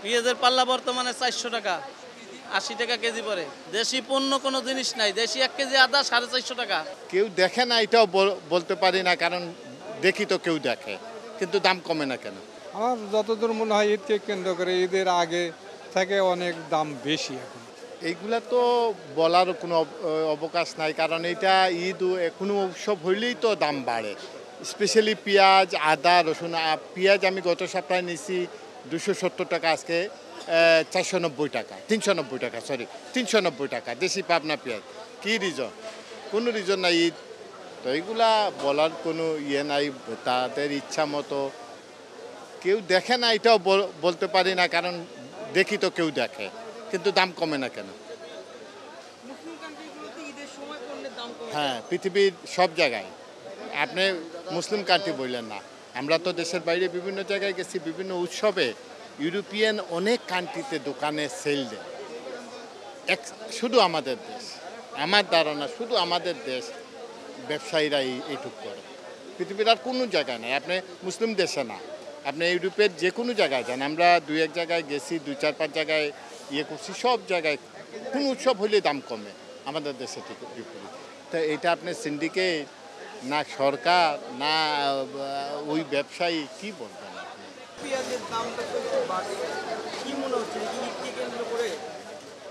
পেঁয়াজের পাল্লা বর্তমানে 400 টাকা, 80 টাকা কেজি পড়ে। দেশি পণ্য কোনো জিনিস নাই। দেশি 1 কেজি আদা 450 টাকা। কেউ দেখে না এটাও বলতে পারি না, কারণ দেখি তো কেউ দেখে, কিন্তু দাম কমে না কেন? আমার যতদূর মনে হয় ঈদকে কেন্দ্র করে ঈদের আগে থেকে অনেক দাম বেশি এখন। এইগুলা তো বলার কোনো অবকাশ নাই, কারণ এটা ঈদ কোনো উৎসব হইলেই তো দাম বাড়ে। স্পেশালি পেঁয়াজ, আদা, রসুন। পেঁয়াজ আমি গত সপ্তাহে নিছি 270 টাকা, আজকে 490 টাকা, 390 টাকা, 390 টাকা দেশি পাবনা পেঁয়াজ। কী রিজন? কোনো রিজন নাই। ঈদ তো এইগুলা বলার কোনো ইয়ে নাই, তাদের ইচ্ছা মতো। কেউ দেখে না এটাও বলতে পারি না, কারণ দেখি তো কেউ দেখে, কিন্তু দাম কমে না কেন? হ্যাঁ, পৃথিবীর সব জায়গায়। আপনি মুসলিম কান্ট্রি বললেন না, আমরা তো দেশের বাইরে বিভিন্ন জায়গায় গেছি, বিভিন্ন উৎসবে ইউরোপিয়ান অনেক কান্ট্রিতে দোকানে সেল দেয়। শুধু আমাদের দেশ, আমার ধারণা শুধু আমাদের দেশ ব্যবসায়ীরা এইটুক করে। পৃথিবীর আর কোনো জায়গায় নেই। আপনি মুসলিম দেশে না, আপনি ইউরোপের যে কোনো জায়গায় যান। আমরা 2-1 জায়গায় গেছি, 2-4-5 জায়গায় ইয়ে করছি, সব জায়গায় কোন উৎসব হলে দাম কমে, আমাদের দেশে ঠিক বিপরীত। তো এটা আপনি সিন্ডিকেট না সরকার না ওই ব্যবসায়ী, কি বলবেন আপনি?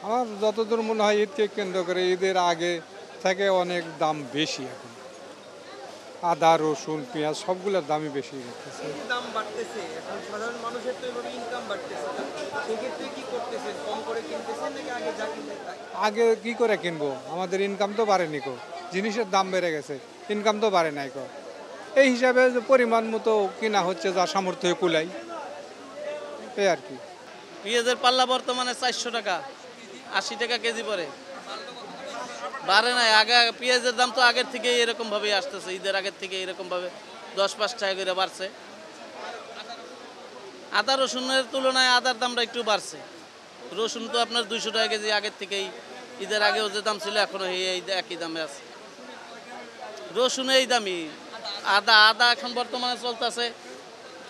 আমার যতদূর মনে হয় ঈদকে কেন্দ্র করে ঈদের আগে থেকে অনেক দাম বেশি এখন। আদা, রসুন, পেঁয়াজ সবগুলোর দামই বেশি হচ্ছে। দাম বাড়তেছে, এখন সাধারণ মানুষের তো এভাবে ইনকাম বাড়তেছে না। সেক্ষেত্রে কি করতেছেন? কম করে কিনতেছেন নাকি আগে যা কিনতেন তাই? আগে কি করে কিনবো? আমাদের ইনকাম তো বাড়েনি কো, জিনিসের দাম বেড়ে গেছে, ইনকাম তো বাড়ে নাই কো। এই হিসাবে যে পরিমাণ মতো কিনা হচ্ছে, যা সামর্থ্য কুলাই, এই আর কি। পেঁয়াজের পাল্লা বর্তমানে 400 টাকা, 80 টাকা কেজি পড়ে। বাড়ে নাই। আগে পেঁয়াজের দাম তো আগের থেকে এরকম ভাবেই আসতেছে, ঈদের আগের থেকে এরকম ভাবে 10-5 টাকা করে বাড়ছে। আদা রসুনের তুলনায় আদার দামটা একটু বাড়ছে। রসুন তো আপনার 200 টাকা কেজি আগের থেকেই, ঈদের আগেও যে দাম ছিল এখনো এই একই দামে আছে। রসুন এই দামই। আদা এখন বর্তমানে চলতেছে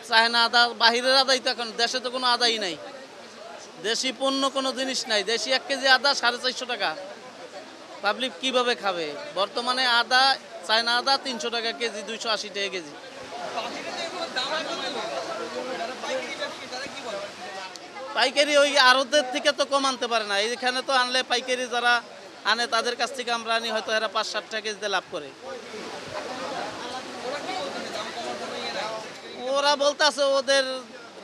চায়না আদা, বাহিরের আদাই তো এখন, দেশে তো কোনো আদাই নাই। দেশি পণ্য কোনো জিনিস নাই। দেশি 1 কেজি আদা 450 টাকা। পাবলিক কিভাবে খাবে? বর্তমানে আদা, চায়না আদা 300 টাকা কেজি, 280 টাকা কেজি। পাইকারি ওই আড়তদের থেকে তো কম আনতে পারে না। এইখানে তো আনলে পাইকারি যারা আনে তাদের কাছ থেকে আমরা আনি, হয়তো এরা 5-7 টাকা কেজিতে লাভ করে। ওরা বলতেছে ওদের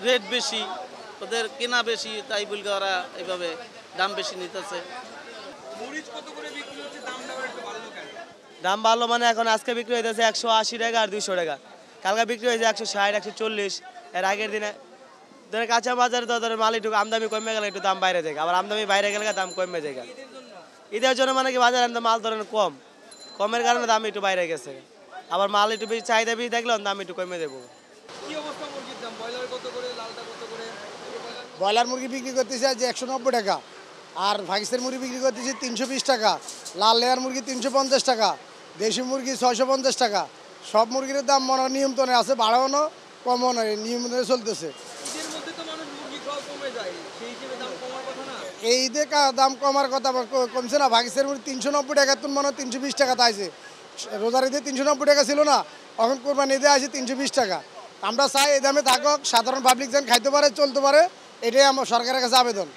রেট বেশি, ওদের কেনা বেশি, তাই বলতে ওরা এইভাবে দাম বেশি নিতেছে। দাম বাড়লো মানে এখন আজকে বিক্রি হইতেছে 180 টাকা আর 200 টাকা। কালকে বিক্রি হয়েছে 160, 140। এর আগের দিনে ধরে কাঁচা বাজারে তো ধরে মাল একটু আমদামি কমে গেলে একটু দাম বাইরে যায়, আবার আমদামি বাইরে গেলে দাম কমে যায়। ঈদের জন্য মানে কি বাজারে মাল ধরেন কমের কারণে দাম একটু বাইরে গেছে। আবার মাল একটু বেশি চাহিদা বেশি থাকলে দাম একটু কমে দেবো। ব্রয়লার মুরগি বিক্রি করতেছে যে 190 টাকা, আর পাকিস্তানি মুরগি বিক্রি করতেছে 320 টাকা, লাল লেয়ার মুরগি 350 টাকা, দেশি মুরগি 650 টাকা। সব মুরগির দাম মনে নিয়ন্ত্রণে আছে, বাড়ানো কমও নয়, নিয়ন্ত্রণে চলতেছে। এই ঈদে দাম কমার কথা কমছে না। পাকিস্তানি মুরগি 390 টাকা, তুমি মনে হয় 320 টাকা তাইছে। রোজার ঈদে 390 টাকা ছিল না, এখন কোরবানি ঈদে আছে 320 টাকা। আমরা চাই এই দামে থাকুক, সাধারণ পাবলিক যেন খাইতে পারে, চলতে পারে, এটাই আমার সরকারের কাছে আবেদন।